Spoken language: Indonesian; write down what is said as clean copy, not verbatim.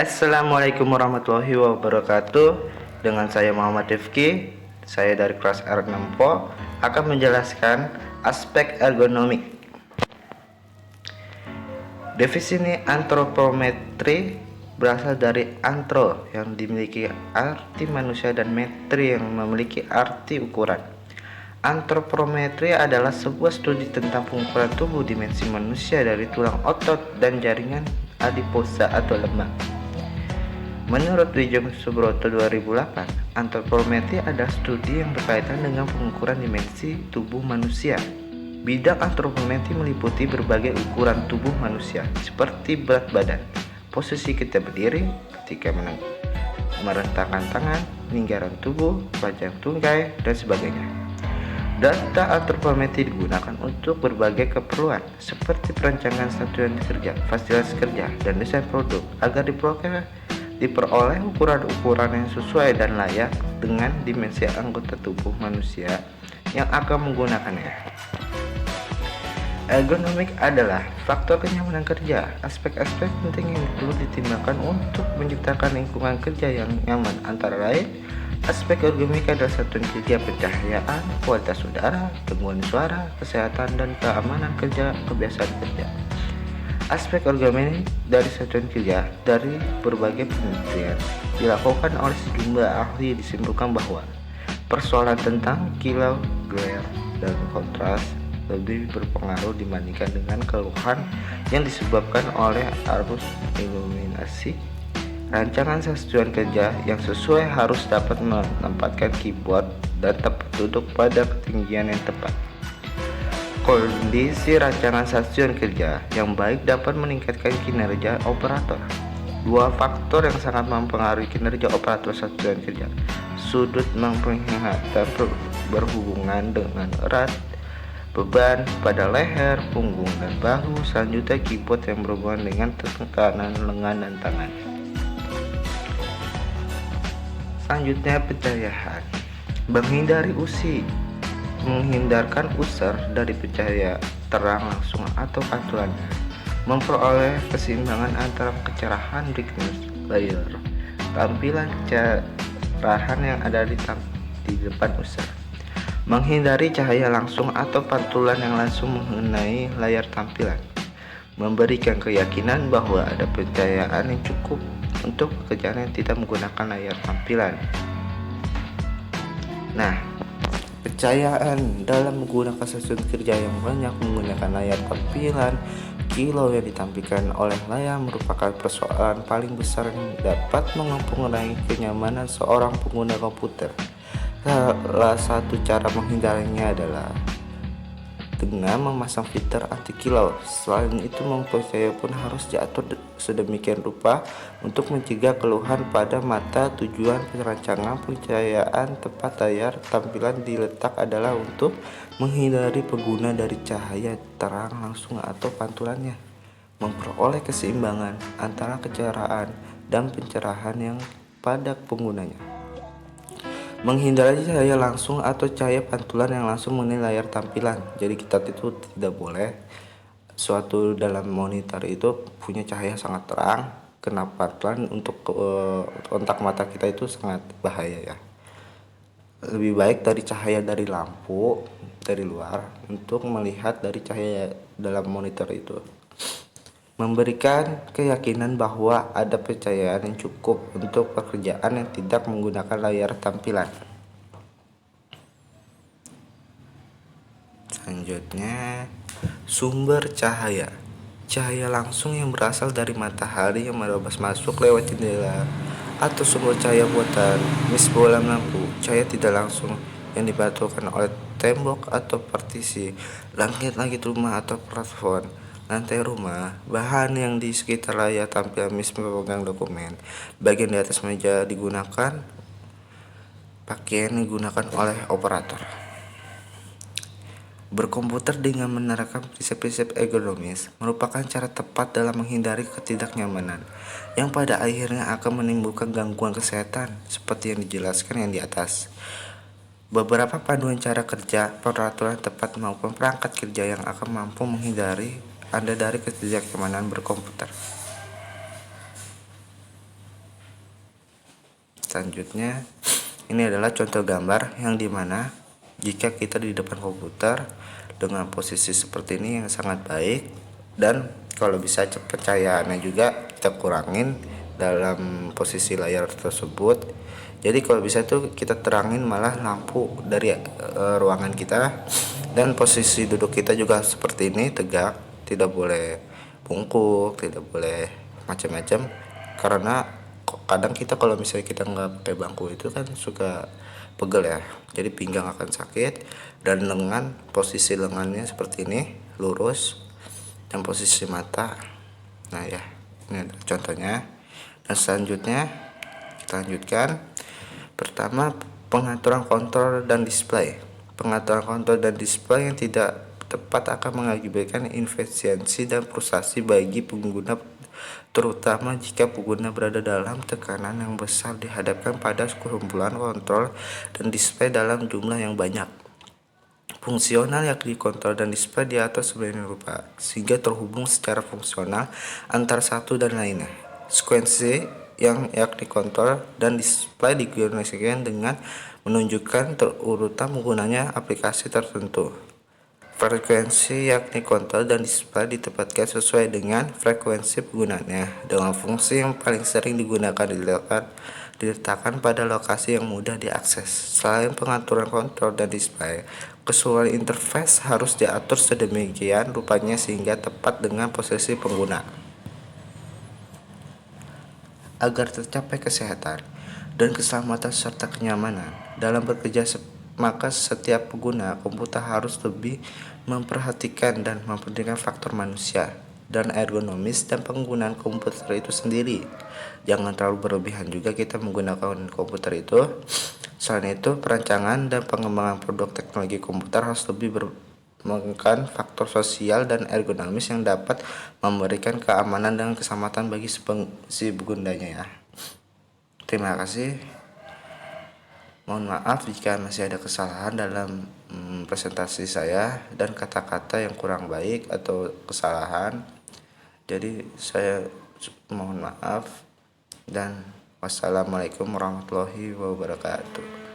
Assalamualaikum warahmatullahi wabarakatuh. Dengan saya Muhammad Rifki, saya dari kelas R6PO akan menjelaskan aspek ergonomik. Definisi antropometri berasal dari antro yang dimiliki arti manusia dan metri yang memiliki arti ukuran. Antropometri adalah sebuah studi tentang pengukuran tubuh dimensi manusia dari tulang, otot, dan jaringan adiposa atau lemak. Menurut Wijom Subroto 2008, antropometri adalah studi yang berkaitan dengan pengukuran dimensi tubuh manusia. Bidang antropometri meliputi berbagai ukuran tubuh manusia, seperti berat badan, posisi kita berdiri, ketika merentangkan tangan, lingkaran tubuh, panjang tungkai, dan sebagainya. Data antropometri digunakan untuk berbagai keperluan, seperti perancangan satuan kerja, fasilitas kerja, dan desain produk, agar diperoleh ukuran-ukuran yang sesuai dan layak dengan dimensi anggota tubuh manusia yang akan menggunakannya. Ergonomik adalah faktor kenyamanan kerja, aspek-aspek penting yang perlu ditimbangan untuk menciptakan lingkungan kerja yang nyaman. Antara lain, aspek ergonomik adalah satuan kerja, pencahayaan, kualitas udara, gangguan suara, kesehatan dan keamanan kerja, kebiasaan kerja. Aspek ergonomik dari satuan kerja dari berbagai penelitian dilakukan oleh sejumlah ahli disimpulkan bahwa persoalan tentang kilau, glare, dan kontras lebih berpengaruh dibandingkan dengan keluhan yang disebabkan oleh arus iluminasi. Rancangan satuan kerja yang sesuai harus dapat menempatkan keyboard dan tempat duduk pada ketinggian yang tepat. Kondisi rancangan stasiun kerja yang baik dapat meningkatkan kinerja operator. Dua faktor yang sangat mempengaruhi kinerja operator stasiun kerja: sudut penglihatan berhubungan dengan erat, beban pada leher, punggung, dan bahu. Selanjutnya, keyboard yang berhubungan dengan tekanan lengan dan tangan. Selanjutnya, pencahayaan. Menghindarkan user dari pencahaya terang langsung atau pantulannya. Memperoleh keseimbangan antara kecerahan brightness layar, tampilan kecerahan yang ada di depan user. Menghindari cahaya langsung atau pantulan yang langsung mengenai layar tampilan. Memberikan keyakinan bahwa ada pencahayaan yang cukup untuk pekerjaan yang tidak menggunakan layar tampilan. Pencahayaan dalam menggunakan stasiun kerja yang banyak menggunakan layar tampilan, kilau yang ditampilkan oleh layar merupakan persoalan paling besar yang dapat mempengaruhi kenyamanan seorang pengguna komputer. Salah satu cara menghindarinya adalah dengan memasang filter anti kilau. Selain itu, cahaya pun harus diatur sedemikian rupa untuk mencegah keluhan pada mata. Tujuan perancangan pencahayaan tempat layar tampilan diletak adalah untuk menghindari pengguna dari cahaya terang langsung atau pantulannya, memperoleh keseimbangan antara kecerahan dan pencerahan yang pada penggunanya. Menghindari cahaya langsung atau cahaya pantulan yang langsung mengenai layar tampilan. Jadi kita itu tidak boleh suatu dalam monitor itu punya cahaya sangat terang kena pantulan, untuk kontak mata kita itu sangat bahaya ya. Lebih baik dari cahaya dari lampu dari luar untuk melihat dari cahaya dalam monitor itu. Memberikan keyakinan bahwa ada pencahayaan yang cukup untuk pekerjaan yang tidak menggunakan layar tampilan. Selanjutnya, sumber cahaya. Cahaya langsung yang berasal dari matahari yang menerobos masuk lewat jendela atau sumber cahaya buatan bola lampu. Cahaya tidak langsung yang dipantulkan oleh tembok atau partisi, langit-langit rumah atau plafon, lantai rumah, bahan yang di sekitar layar tampilan, pemegang dokumen, bagian di atas meja digunakan, pakaian digunakan oleh operator. Berkomputer dengan menerapkan prinsip-prinsip ergonomis merupakan cara tepat dalam menghindari ketidaknyamanan yang pada akhirnya akan menimbulkan gangguan kesehatan seperti yang dijelaskan yang di atas. Beberapa panduan cara kerja, peraturan tepat maupun perangkat kerja yang akan mampu menghindari Anda dari ketidaknyamanan berkomputer. Selanjutnya, ini adalah contoh gambar yang dimana jika kita di depan komputer dengan posisi seperti ini yang sangat baik, dan kalau bisa kecahayaannya juga kita kurangin dalam posisi layar tersebut. Jadi kalau bisa tuh kita terangin malah lampu dari ruangan kita, dan posisi duduk kita juga seperti ini, tegak, tidak boleh bungkuk, tidak boleh macam-macam, karena kadang kita kalau misalnya kita nggak pakai bangku itu kan suka pegel ya, jadi pinggang akan sakit. Dan lengan, posisi lengannya seperti ini lurus, dan posisi mata, nah ya, ini adalah contohnya. Dan selanjutnya kita lanjutkan. Pertama, pengaturan kontrol dan display. Pengaturan kontrol dan display yang tidak tepat akan mengakibatkan inefisiensi dan frustasi bagi pengguna, terutama jika pengguna berada dalam tekanan yang besar dihadapkan pada kumpulan kontrol dan display dalam jumlah yang banyak. Fungsional yakni kontrol dan display diatur sebagai rupa sehingga terhubung secara fungsional antara satu dan lainnya. Sekuensi yang yakni kontrol dan display dikomunikasikan dengan menunjukkan terurutan menggunakan aplikasi tertentu. Frekuensi yakni kontrol dan display ditempatkan sesuai dengan frekuensi penggunaannya, dengan fungsi yang paling sering digunakan diletakkan pada lokasi yang mudah diakses. Selain pengaturan kontrol dan display, keseluruhan interface harus diatur sedemikian rupanya sehingga tepat dengan posisi pengguna. Agar tercapai kesehatan dan keselamatan serta kenyamanan dalam bekerja, maka setiap pengguna komputer harus lebih memperhatikan dan memperhatikan faktor manusia dan ergonomis dan penggunaan komputer itu sendiri. Jangan terlalu berlebihan juga kita menggunakan komputer itu. Selain itu, perancangan dan pengembangan produk teknologi komputer harus lebih menggunakan faktor sosial dan ergonomis yang dapat memberikan keamanan dan keselamatan bagi si penggunanya ya. Terima kasih. Mohon maaf jika masih ada kesalahan dalam presentasi saya dan kata-kata yang kurang baik atau kesalahan. Jadi saya mohon maaf, dan wassalamualaikum warahmatullahi wabarakatuh.